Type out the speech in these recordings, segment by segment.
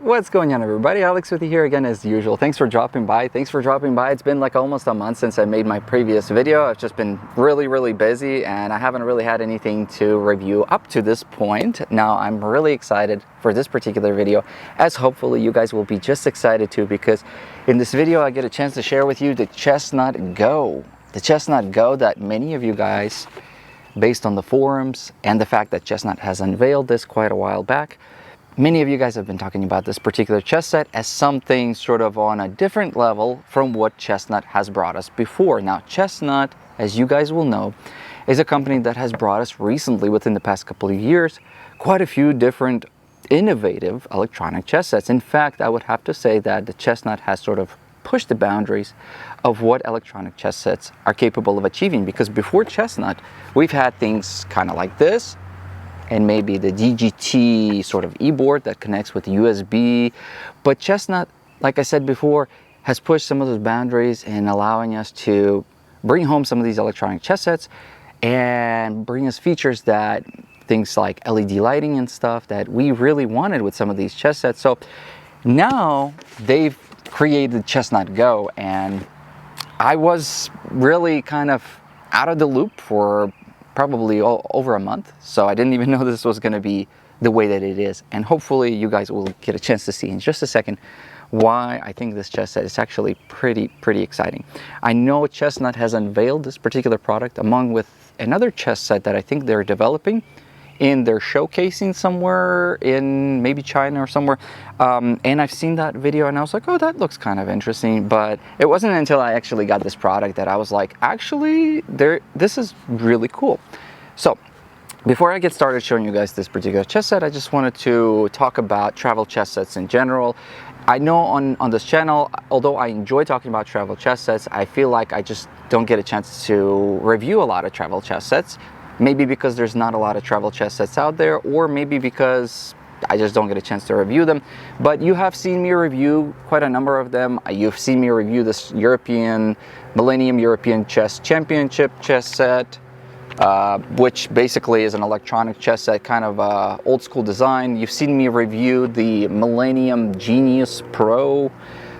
What's going on, everybody? Alex with you here again as usual. Thanks for dropping by. It's been like almost a month since I made my previous video. I've just been really busy and I haven't really had anything to review up to this point. Now I'm really excited for this particular video, as hopefully you guys will be just excited too, because in this video I get a chance to share with you the Chessnut Go. The Chessnut Go that many of you guys, based on the forums and the fact that Chessnut has unveiled this quite a while back, many of you guys have been talking about this particular chess set as something sort of on a different level from what Chessnut has brought us before. Now, Chessnut, as you guys will know, is a company that has brought us recently, within the past couple of years, quite a few different innovative electronic chess sets. In fact, I would have to say that the Chessnut has sort of pushed the boundaries of what electronic chess sets are capable of achieving, because before Chessnut, we've had things kind of like this, and maybe the DGT sort of e-board that connects with USB. But Chessnut, like I said before, has pushed some of those boundaries in allowing us to bring home some of these electronic chess sets and bring us features that, things like LED lighting and stuff, that we really wanted with some of these chess sets. So now they've created Chessnut Go, and I was really kind of out of the loop for probably over a month, so I didn't even know this was going to be the way that it is. And hopefully you guys will get a chance to see in just a second why I think this chess set is actually pretty exciting. I know Chessnut has unveiled this particular product along with another chess set that I think they're developing in their showcasing somewhere in maybe China or somewhere, and I've seen that video and I was like, oh, that looks kind of interesting. But it wasn't until I actually got this product that I was like, actually, this is really cool. So before I get started showing you guys this particular chess set, I just wanted to talk about travel chess sets in general. I know on this channel, although I enjoy talking about travel chess sets, I feel like I just don't get a chance to review a lot of travel chess sets. Maybe because there's not a lot of travel chess sets out there, or maybe because I just don't get a chance to review them. But you have seen me review quite a number of them. You've seen me review this Millennium European Chess Championship chess set, which basically is an electronic chess set, kind of old school design. You've seen me review the Millennium Genius Pro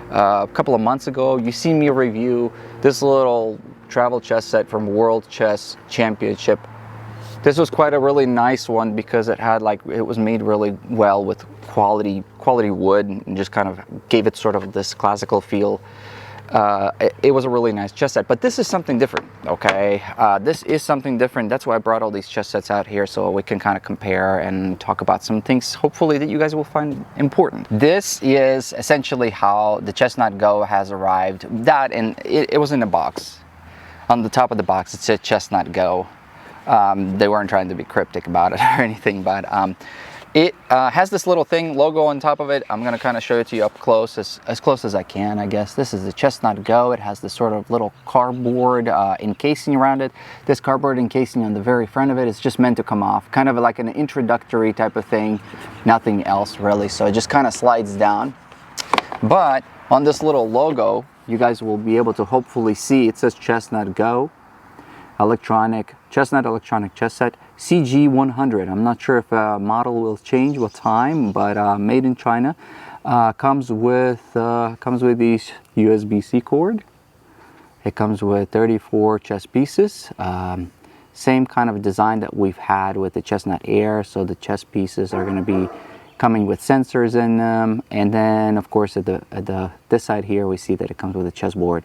a couple of months ago. You've seen me review this little travel chess set from World Chess Championship. This was quite a really nice one because it was made really well with quality wood, and just kind of gave it sort of this classical feel. It was a really nice chess set, but this is something different, okay? This is something different. That's why I brought all these chess sets out here, so we can kind of compare and talk about some things, hopefully, that you guys will find important. This is essentially how the Chessnut Go has arrived. And it was in a box. On the top of the box, it said Chessnut Go. They weren't trying to be cryptic about it or anything, but it has this little logo on top of it. I'm going to kind of show it to you up close, as close as I can, I guess. This is the Chessnut Go. It has this sort of little cardboard encasing around it. This cardboard encasing on the very front of it is just meant to come off, kind of like an introductory type of thing, nothing else really. So it just kind of slides down. But on this little logo, you guys will be able to hopefully see, it says Chessnut Go, Chessnut electronic chess set, CG100. I'm not sure if model will change with time, but made in China. Comes with these USB-C cord. It comes with 34 chess pieces. Same kind of design that we've had with the Chessnut Air. So the chess pieces are going to be coming with sensors in them, and then of course at this side here we see that it comes with a chessboard.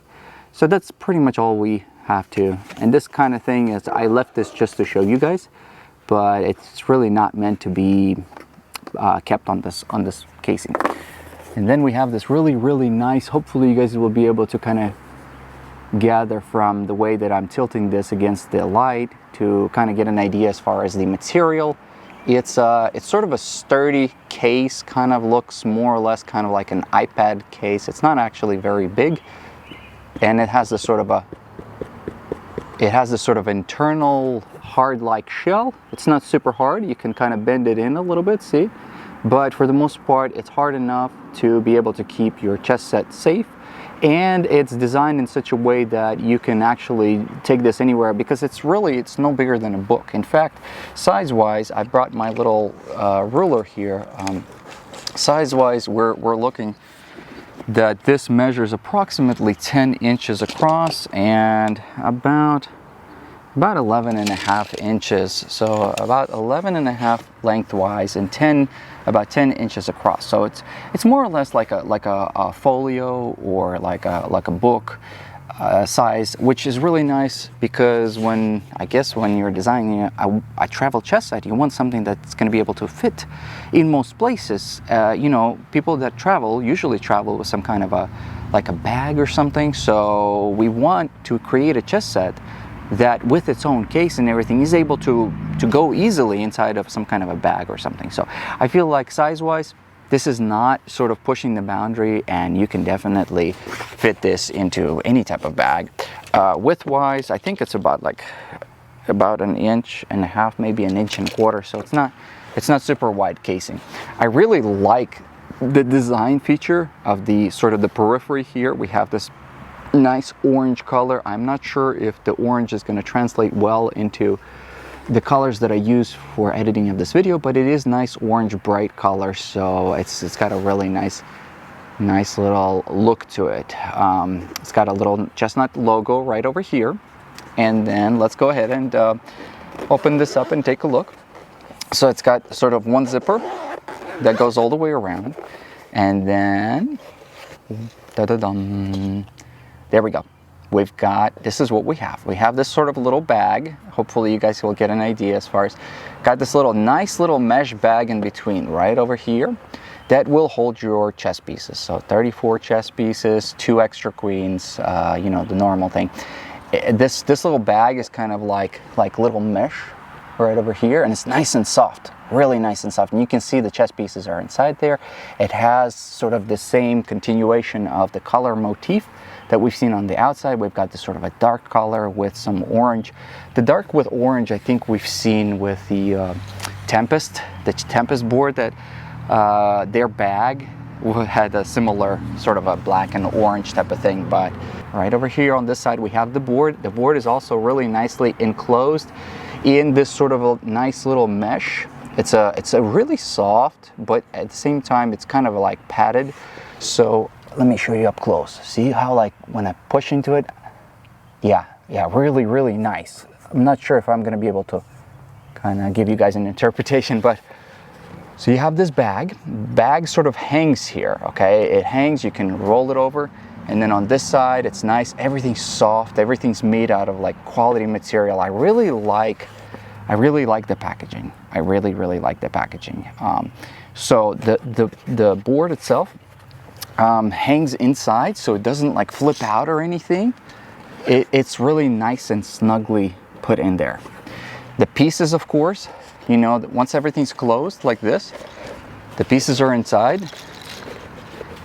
So that's pretty much all we have to. And this kind of thing is, I left this just to show you guys, but it's really not meant to be kept on this casing. And then we have this really nice, hopefully you guys will be able to kind of gather from the way that I'm tilting this against the light to kind of get an idea as far as the material. It's sort of a sturdy case, kind of looks more or less kind of like an iPad case. It's not actually very big, and it has this sort of internal hard-like shell. It's not super hard. You can kind of bend it in a little bit, see? But for the most part, it's hard enough to be able to keep your chess set safe. And it's designed in such a way that you can actually take this anywhere, because it's no bigger than a book. In fact, size-wise, I brought my little ruler here. Size-wise, we're looking that this measures approximately 10 inches across and about 11.5 inches. So about 11.5 lengthwise and about 10 inches across. So it's more or less like a folio or like a book size, which is really nice because when you're designing a travel chess set, you want something that's going to be able to fit in most places. You know, people that travel usually travel with some kind of a bag or something. So we want to create a chess set that with its own case and everything is able to go easily inside of some kind of a bag or something. So I feel like size-wise, this is not sort of pushing the boundary, and you can definitely fit this into any type of bag. Width-wise, I think it's about 1.5 inches, maybe 1.25 inches. So it's not super wide casing. I really like the design feature of the sort of the periphery here. We have this nice orange color. I'm not sure if the orange is going to translate well into the colors that I use for editing of this video, but it is nice orange bright color, so it's got a really nice little look to it. It's got a little Chessnut logo right over here, and then let's go ahead and open this up and take a look. So it's got sort of one zipper that goes all the way around, and then there we go. We've got, this is what we have. We have this sort of little bag. Hopefully you guys will get an idea as far as, got this nice little mesh bag in between right over here that will hold your chess pieces. So 34 chess pieces, 2 extra queens, you know, the normal thing. This little bag is kind of like little mesh right over here, and it's nice and soft, really nice and soft. And you can see the chess pieces are inside there. It has sort of the same continuation of the color motif that we've seen on the outside. We've got this sort of a dark color with some orange. The dark with orange, I think we've seen with the Tempest board, that their bag had a similar sort of a black and orange type of thing. But right over here on this side, we have the board. The board is also really nicely enclosed in this sort of a nice little mesh. It's a really soft, but at the same time, it's kind of like padded. So let me show you up close. See how, like, when I push into it, yeah, really, really nice. I'm not sure if I'm gonna be able to kind of give you guys an interpretation, but so you have this bag sort of hangs here, okay? It hangs, you can roll it over, and then on this side, it's nice. Everything's soft, everything's made out of like quality material. I really like the packaging. I really like the packaging. So the board itself hangs inside, so it doesn't like flip out or anything. It's really nice and snugly put in there. The pieces, of course, you know, once everything's closed like this, the pieces are inside,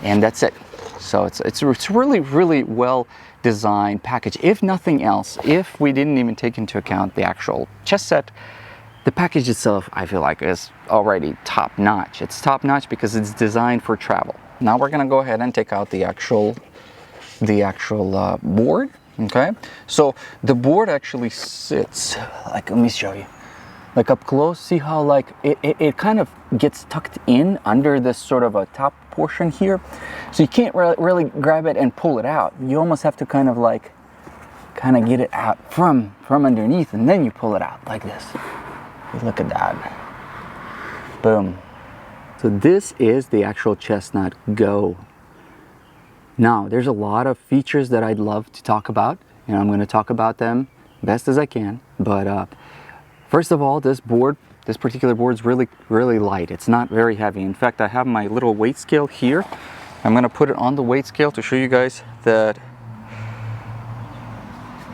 and that's it. So it's really well designed package. If nothing else, if we didn't even take into account the actual chess set, the package itself, I feel like, is already top notch. It's top notch because it's designed for travel. Now we're gonna go ahead and take out the actual board. Okay, so the board actually sits like, let me show you, like up close. See how like it kind of gets tucked in under this sort of a top portion here, so you can't really grab it and pull it out. You almost have to kind of get it out from underneath, and then you pull it out like this. Look at that, boom. So this is the actual Chessnut Go. Now, there's a lot of features that I'd love to talk about, and I'm going to talk about them best as I can. But first of all, this particular board is really light. It's not very heavy. In fact, I have my little weight scale here. I'm going to put it on the weight scale to show you guys that.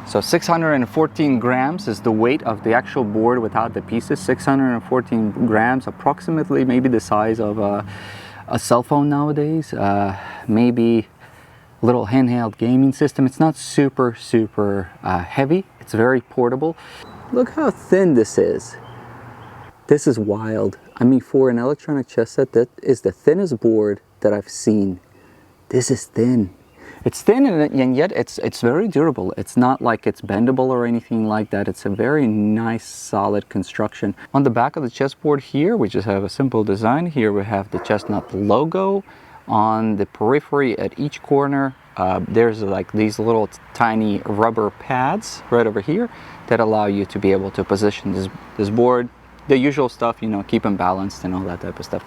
So 614 grams is the weight of the actual board without the pieces. 614 grams, approximately maybe the size of a cell phone nowadays. Maybe little handheld gaming system. It's not super heavy. It's very portable. Look how thin this is. This is wild. I mean, for an electronic chess set, that is the thinnest board that I've seen. This is thin. It's thin and yet it's very durable. It's not like it's bendable or anything like that. It's a very nice, solid construction. On the back of the chessboard here, we just have a simple design. Here we have the Chessnut logo. On the periphery at each corner, there's like these little tiny rubber pads right over here that allow you to be able to position this board. The usual stuff, you know, keep them balanced and all that type of stuff.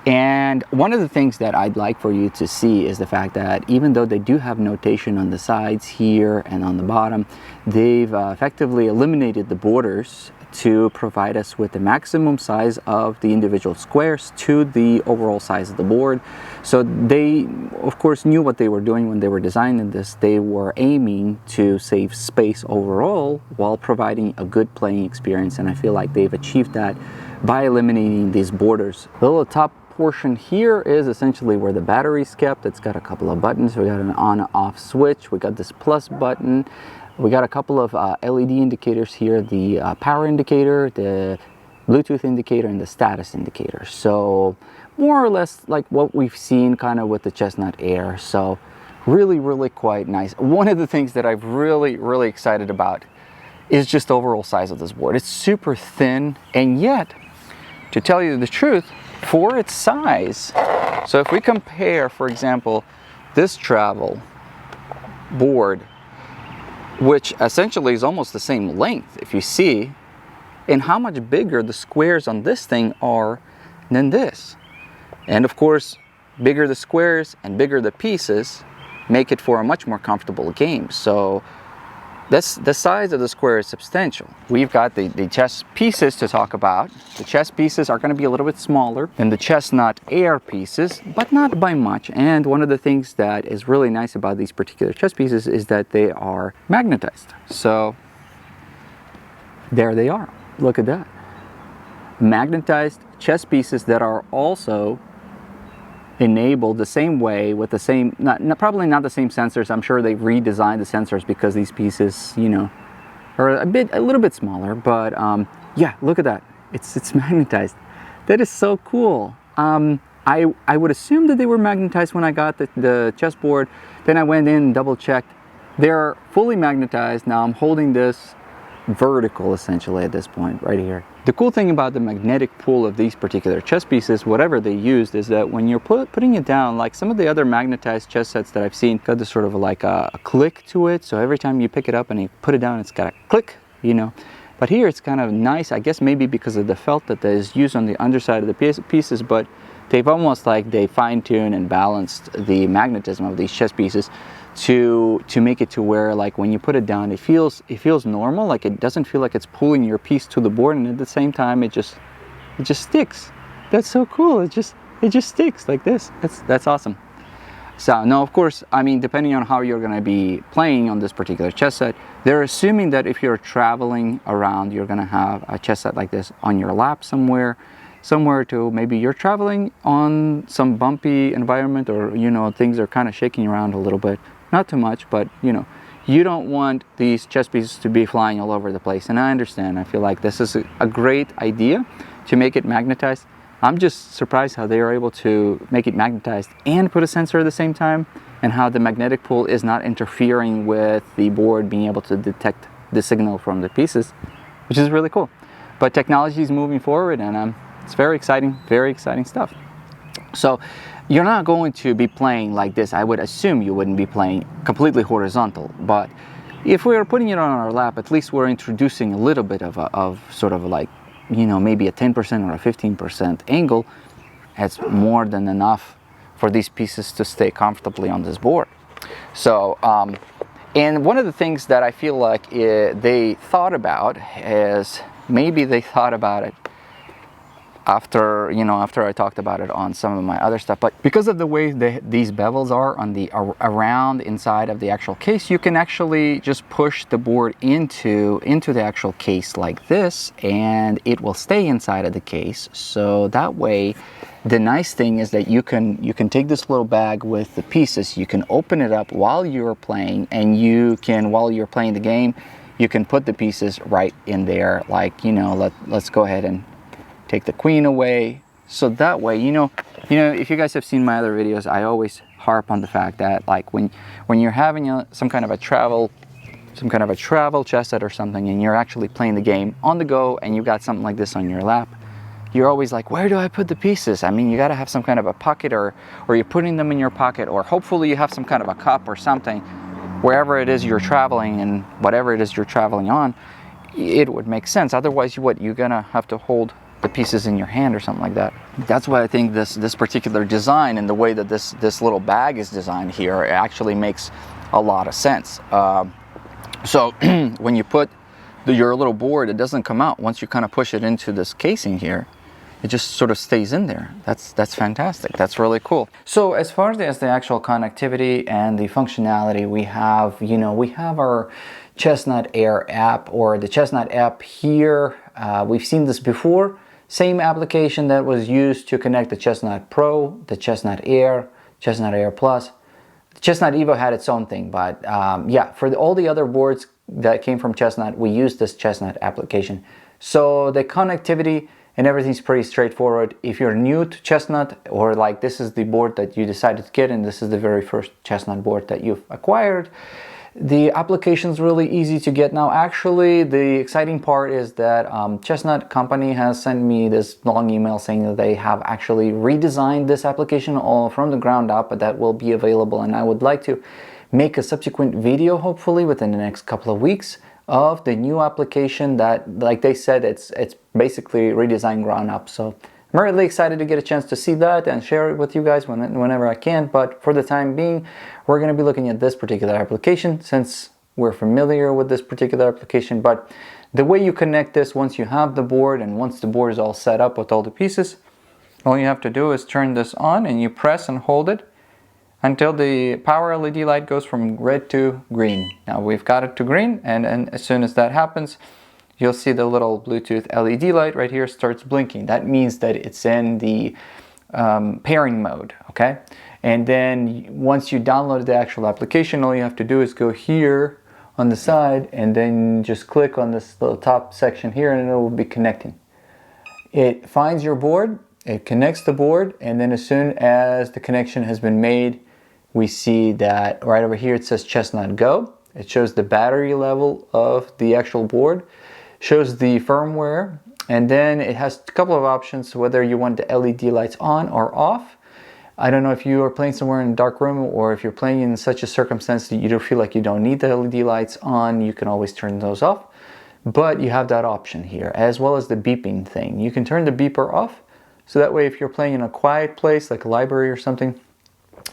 And one of the things that I'd like for you to see is the fact that even though they do have notation on the sides here and on the bottom, they've effectively eliminated the borders to provide us with the maximum size of the individual squares to the overall size of the board. So they, of course, knew what they were doing when they were designing this. They were aiming to save space overall while providing a good playing experience, and I feel like they've achieved that by eliminating these borders. The little top portion here is essentially where the battery's kept. It's got a couple of buttons. We got an on-off switch. We got this plus button. We got a couple of LED indicators here, the power indicator, the Bluetooth indicator, and the status indicator. So more or less like what we've seen kind of with the Chessnut Air. So really quite nice. One of the things that I'm really excited about is just the overall size of this board. It's super thin, and yet, to tell you the truth, for its size, so if we compare, for example, this travel board, which essentially is almost the same length, if you see, and how much bigger the squares on this thing are than this. And of course, bigger the squares and bigger the pieces make it for a much more comfortable game. So the size of the square is substantial. We've got the chess pieces to talk about. The chess pieces are going to be a little bit smaller than the Chessnut Air pieces, but not by much. And one of the things that is really nice about these particular chess pieces is that they are magnetized. So there they are. Look at that. Magnetized chess pieces that are also enabled the same way with the same, probably not the same sensors. I'm sure they've redesigned the sensors because these pieces, you know, are a little bit smaller. But yeah, look at that. It's magnetized. That is so cool. I would assume that they were magnetized when I got the chessboard. Then I went in and double checked. They're fully magnetized. Now I'm holding this vertical essentially at this point right here. The cool thing about the magnetic pull of these particular chess pieces, whatever they used, is that when you're putting it down, like some of the other magnetized chess sets that I've seen, got this sort of like a click to it. So every time you pick it up and you put it down, it's got a click, you know. But here it's kind of nice, I guess maybe because of the felt that is used on the underside of the pieces, but they've almost like they fine-tuned and balanced the magnetism of these chess pieces to make it to where, like, when you put it down, it feels normal. Like, it doesn't feel like it's pulling your piece to the board, and at the same time it just sticks. That's so cool. It just sticks like this. That's awesome. So now, of course, I mean, depending on how you're going to be playing on this particular chess set, they're assuming that if you're traveling around, you're going to have a chess set like this on your lap somewhere to, maybe you're traveling on some bumpy environment, or, you know, things are kind of shaking around a little bit. Not too much, but, you know, you don't want these chess pieces to be flying all over the place. And I understand. I feel like this is a great idea to make it magnetized. I'm just surprised how they are able to make it magnetized and put a sensor at the same time, and how the magnetic pull is not interfering with the board being able to detect the signal from the pieces, which is really cool. But technology is moving forward, and it's very exciting stuff. So you're not going to be playing like this. I would assume you wouldn't be playing completely horizontal, but if we were putting it on our lap, at least we're introducing a little bit of sort of like, you know, maybe a 10% or a 15% angle. That's more than enough for these pieces to stay comfortably on this board. So and one of the things that I feel like they thought about is, maybe they thought about it after I talked about it on some of my other stuff, but because of the way these bevels are on the around inside of the actual case, you can actually just push the board into the actual case like this, and it will stay inside of the case. So that way, the nice thing is that you can take this little bag with the pieces, you can open it up while you're playing, and while you're playing the game, you can put the pieces right in there. Like, you know, let's go ahead and take the queen away, So that way, if you guys have seen my other videos, I always harp on the fact that like when you're having some kind of a travel chess set or something, and you're actually playing the game on the go, and you got something like this on your lap, you're always like, where do I put the pieces? I mean, you got to have some kind of a pocket, or you're putting them in your pocket, or hopefully you have some kind of a cup or something wherever it is you're traveling, and whatever it is you're traveling on, it would make sense. Otherwise, you're gonna have to hold the pieces in your hand or something like that. That's why I think this particular design and the way that this little bag is designed here actually makes a lot of sense. So when you put your little board, it doesn't come out. Once you kind of push it into this casing here, it just sort of stays in there. That's fantastic. That's really cool. So as far as the actual connectivity and the functionality, we have our Chessnut Air app, or the Chessnut app here. We've seen this before. Same application that was used to connect the Chessnut Pro, the Chessnut Air, Chessnut Air Plus. The Chessnut Evo had its own thing, but yeah, for all the other boards that came from Chessnut, we used this Chessnut application. So the connectivity and everything's pretty straightforward. If you're new to Chessnut, or like this is the board that you decided to get and this is the very first Chessnut board that you've acquired, the application's really easy to get. Now actually the exciting part is that Chessnut company has sent me this long email saying that they have actually redesigned this application all from the ground up, but that will be available, and I would like to make a subsequent video hopefully within the next couple of weeks of the new application that, like they said, it's basically redesigned ground up. So I'm really excited to get a chance to see that and share it with you guys whenever I can. But for the time being, we're going to be looking at this particular application since we're familiar with this particular application. But the way you connect this, once you have the board and once the board is all set up with all the pieces, all you have to do is turn this on, and you press and hold it until the power LED light goes from red to green. Now we've got it to green, and as soon as that happens, you'll see the little Bluetooth LED light right here starts blinking. That means that it's in the pairing mode, okay? And then once you download the actual application, all you have to do is go here on the side and then just click on this little top section here, and it will be connecting. It finds your board, it connects the board, and then as soon as the connection has been made, we see that right over here it says Chessnut Go. It shows the battery level of the actual board, shows the firmware, and then it has a couple of options whether you want the LED lights on or off. I don't know if you are playing somewhere in a dark room, or if you're playing in such a circumstance that you don't feel like you don't need the LED lights on, you can always turn those off. But you have that option here, as well as the beeping thing. You can turn the beeper off, so that way if you're playing in a quiet place like a library or something,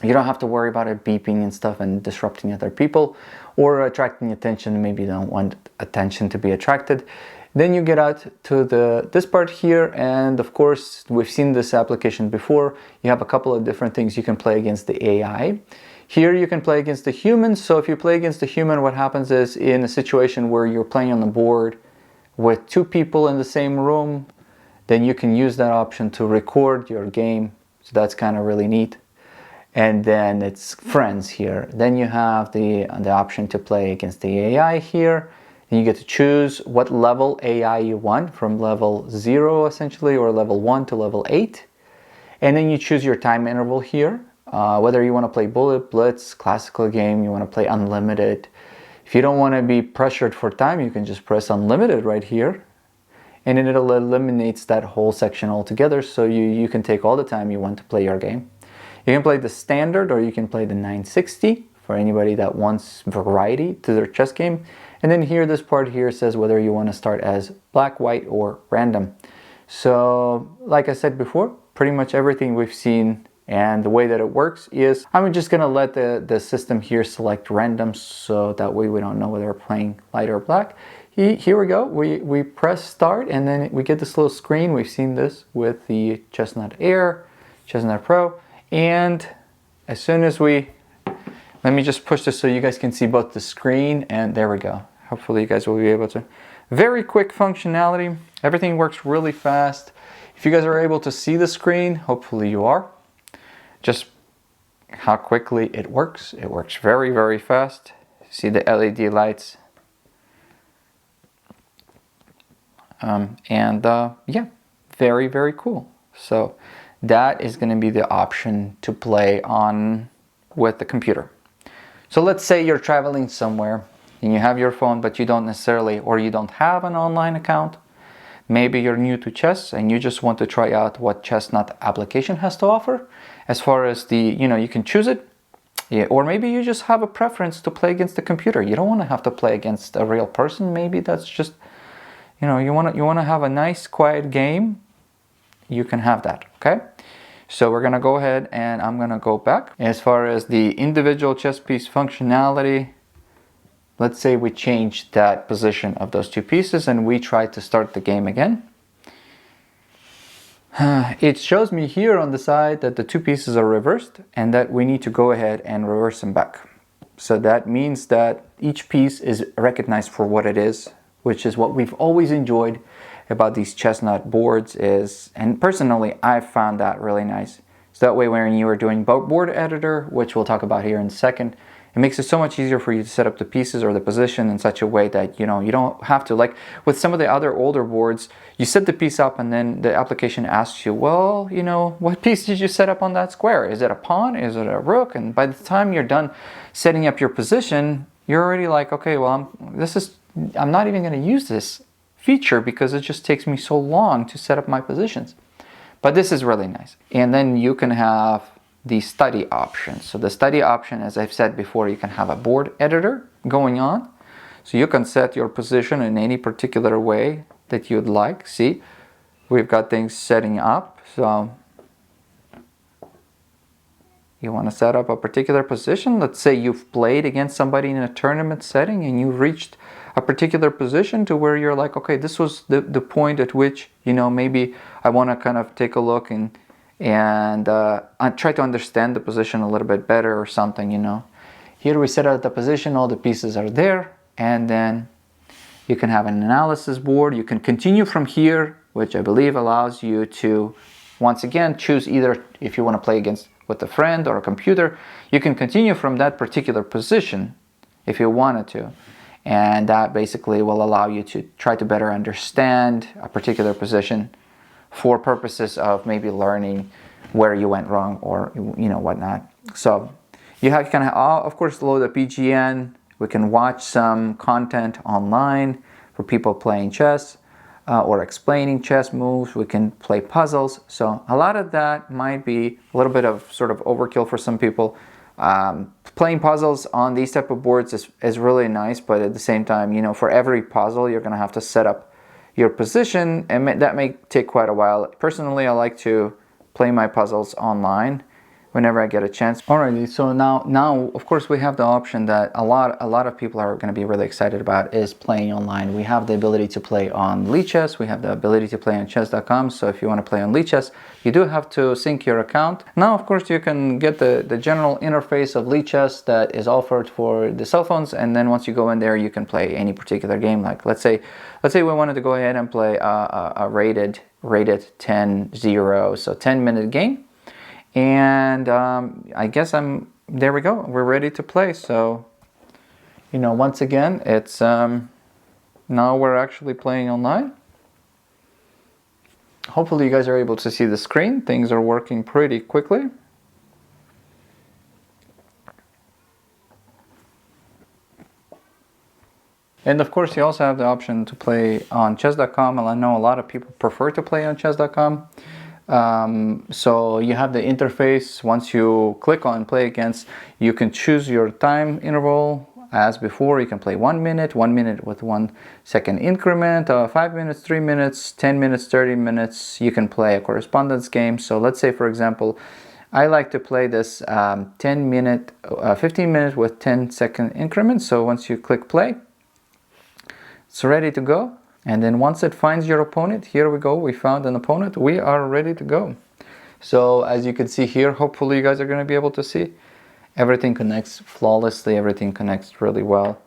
you don't have to worry about it beeping and stuff and disrupting other people or attracting attention. Maybe you don't want attention to be attracted. Then you get out to this part here, and of course we've seen this application before. You have a couple of different things you can play against the AI. Here you can play against the human. So if you play against the human, what happens is, in a situation where you're playing on the board with two people in the same room, then you can use that option to record your game. So that's kind of really neat. And then it's friends here. Then you have the option to play against the AI here. And you get to choose what level AI you want, from level 0 essentially, or level 1 to level 8. And then you choose your time interval here, whether you want to play bullet, blitz, classical game, you want to play unlimited. If you don't want to be pressured for time, you can just press unlimited right here, and then it'll eliminates that whole section altogether, so you can take all the time you want to play your game. You can play the standard, or you can play the 960 for anybody that wants variety to their chess game. And then here, this part here says whether you want to start as black, white, or random. So like I said before, pretty much everything we've seen, and the way that it works is, I'm just gonna let the system here select random, so that way we don't know whether we're playing light or black. Here we go, we press start, and then we get this little screen. We've seen this with the Chessnut Air, Chessnut Pro, and as soon as let me just push this so you guys can see both the screen, and there we go. Hopefully you guys will be able to. Very quick functionality. Everything works really fast. If you guys are able to see the screen, hopefully you are. Just how quickly it works. It works very, very fast. See the LED lights. Yeah, very, very cool. So that is going to be the option to play on with the computer. So let's say you're traveling somewhere and you have your phone, but you don't necessarily, or you don't have an online account. Maybe you're new to chess and you just want to try out what Chessnut application has to offer. As far as the, you can choose it. Yeah, or maybe you just have a preference to play against the computer. You don't want to have to play against a real person. Maybe that's just, you want to have a nice quiet game. You can have that, okay? So we're gonna go ahead and I'm gonna go back. As far as the individual chess piece functionality, let's say we change that position of those two pieces and we try to start the game again. It shows me here on the side that the two pieces are reversed and that we need to go ahead and reverse them back. So that means that each piece is recognized for what it is, which is what we've always enjoyed about these Chessnut boards is, and personally I found that really nice. So that way when you are doing board editor, which we'll talk about here in a second, it makes it so much easier for you to set up the pieces or the position in such a way that you don't have to, like with some of the other older boards, you set the piece up and then the application asks you, well, what piece did you set up on that square? Is it a pawn? Is it a rook? And by the time you're done setting up your position, you're already like, okay, well, I'm not even going to use this feature because it just takes me so long to set up my positions. But this is really nice. And then you can have the study option. So the study option, as I've said before, you can have a board editor going on. So you can set your position in any particular way that you'd like. See, we've got things setting up. So you want to set up a particular position. Let's say you've played against somebody in a tournament setting and you reached a particular position to where you're like, okay, this was the point at which, maybe I want to kind of take a look and I try to understand the position a little bit better or something, Here we set out the position, all the pieces are there, and then you can have an analysis board. You can continue from here, which I believe allows you to, once again, choose either if you want to play with a friend or a computer. You can continue from that particular position if you wanted to. And that basically will allow you to try to better understand a particular position for purposes of maybe learning where you went wrong or whatnot. So you can of course load a PGN. We can watch some content online for people playing chess or explaining chess moves. We can play puzzles. So a lot of that might be a little bit of sort of overkill for some people. Playing puzzles on these type of boards is really nice, but at the same time, for every puzzle, you're going to have to set up your position, and that may take quite a while. Personally, I like to play my puzzles online whenever I get a chance. Alrighty, so now of course we have the option that a lot of people are going to be really excited about is playing online. We have the ability to play on Lichess, we have the ability to play on chess.com. So if you want to play on Lichess, you do have to sync your account. Now of course you can get the general interface of Lichess that is offered for the cell phones, and then once you go in there you can play any particular game. Like let's say we wanted to go ahead and play a rated 10-0, so 10-minute game. And I guess there we go, we're ready to play. So once again, it's now we're actually playing online. Hopefully you guys are able to see the screen. Things are working pretty quickly. And of course you also have the option to play on chess.com, and I know a lot of people prefer to play on chess.com. So you have the interface. Once you click on play against, you can choose your time interval. As before, you can play 1 minute with 1 second increment, 5 minutes, 3 minutes, 10 minutes, 30 minutes. You can play a correspondence game. So let's say, for example, I like to play this 15 minutes with 10 second increments. So once you click play, it's ready to go. And then once it finds your opponent, here we go, we found an opponent, we are ready to go. So as you can see here, hopefully you guys are going to be able to see, everything connects flawlessly, everything connects really well.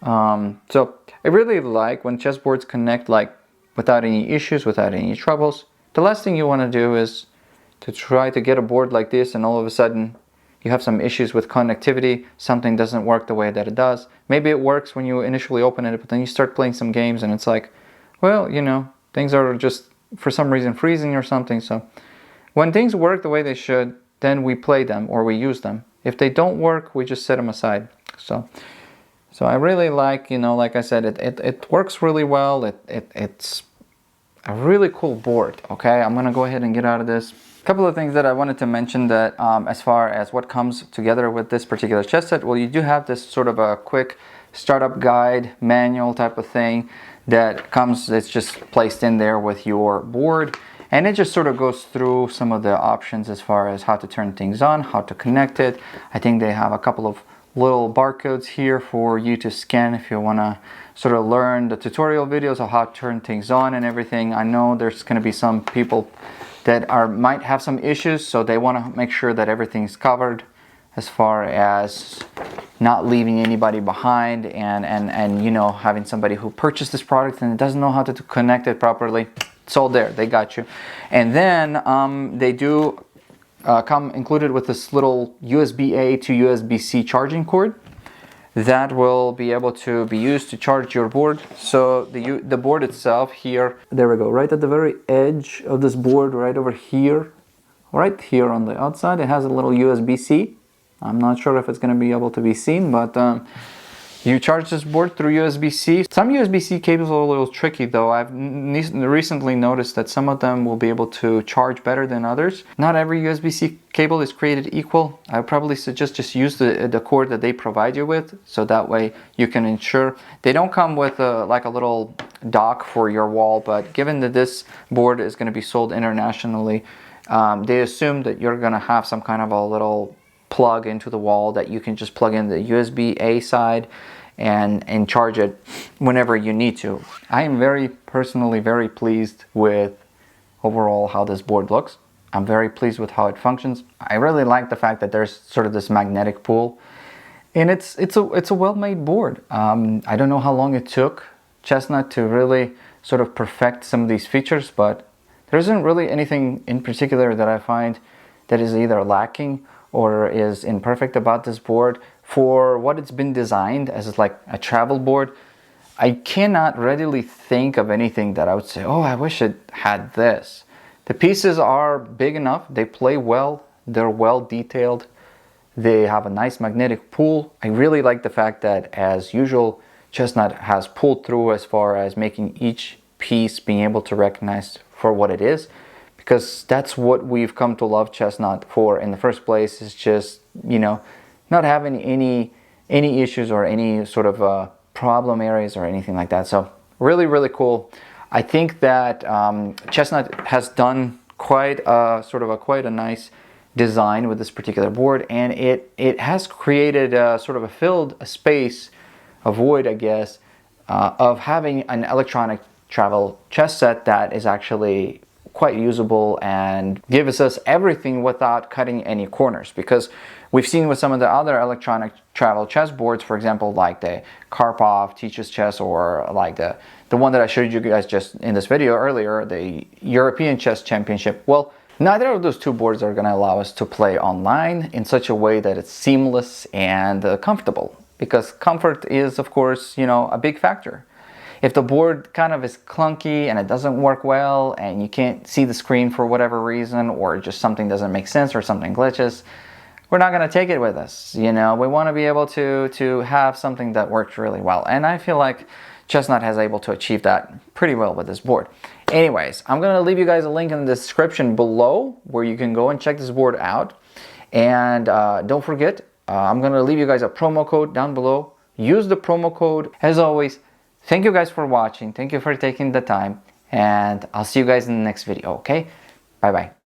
So I really like when chessboards connect like without any issues, without any troubles. The last thing you want to do is to try to get a board like this and all of a sudden you have some issues with connectivity, something doesn't work the way that it does. Maybe it works when you initially open it, but then you start playing some games and it's like, well, things are just for some reason freezing or something. So When things work the way they should, then we play them or we use them. If they don't work, we just set them aside. So I really like, you know, like I said, it works really well. It's a really cool board. Okay, I'm gonna go ahead and get out of this. A couple of things that I wanted to mention that as far as what comes together with this particular chess set, well, you do have this sort of a quick startup guide manual type of thing that comes, it's just placed in there with your board, and it just sort of goes through some of the options as far as how to turn things on, how to connect it. I think they have a couple of little barcodes here for you to scan if you want to sort of learn the tutorial videos of how to turn things on and everything. I know there's going to be some people that might have some issues, so they want to make sure that everything's covered as far as not leaving anybody behind, and you know, having somebody who purchased this product and doesn't know how to connect it properly. It's all there, they got you. And then they do come included with this little USB-A to USB-C charging cord that will be able to be used to charge your board. So the board itself here, there we go, right at the very edge of this board, right over here, right here on the outside, it has a little USB-C. I'm not sure if it's going to be able to be seen, but you charge this board through USB-C. Some USB-C cables are a little tricky though. I've recently noticed that some of them will be able to charge better than others. Not every USB-C cable is created equal. I would probably suggest just use the cord that they provide you with, so that way you can ensure. They don't come with like a little dock for your wall, but given that this board is going to be sold internationally, they assume that you're going to have some kind of a little plug into the wall that you can just plug in the USB-A side and charge it whenever you need to. I am personally very pleased with overall how this board looks. I'm very pleased with how it functions. I really like the fact that there's sort of this magnetic pull, and it's a well-made board. I don't know how long it took Chessnut to really sort of perfect some of these features, but there isn't really anything in particular that I find that is either lacking or is imperfect about this board. For what it's been designed as like a travel board, I cannot readily think of anything that I would say, oh, I wish it had this. The pieces are big enough, they play well, they're well detailed, they have a nice magnetic pull. I really like the fact that, as usual, Chessnut has pulled through as far as making each piece being able to recognize for what it is, because that's what we've come to love Chessnut for in the first place, is just, you know, not having any issues or any sort of problem areas or anything like that. So really, really cool. I think that Chessnut has done quite a nice design with this particular board, and it has created sort of a space, a void, I guess, of having an electronic travel chess set that is actually quite usable and gives us everything without cutting any corners. Because we've seen with some of the other electronic travel chess boards, for example, like the Karpov Teaches Chess, or like the one that I showed you guys just in this video earlier, the European Chess Championship. Well, neither of those two boards are going to allow us to play online in such a way that it's seamless and comfortable, because comfort is, of course, you know, a big factor. If the board kind of is clunky and it doesn't work well and you can't see the screen for whatever reason, or just something doesn't make sense or something glitches, we're not going to take it with us. You know, we want to be able to have something that works really well. And I feel like Chessnut has able to achieve that pretty well with this board. Anyways, I'm going to leave you guys a link in the description below where you can go and check this board out. And don't forget, I'm going to leave you guys a promo code down below. Use the promo code. As always, thank you guys for watching. Thank you for taking the time. And I'll see you guys in the next video, okay? Bye-bye.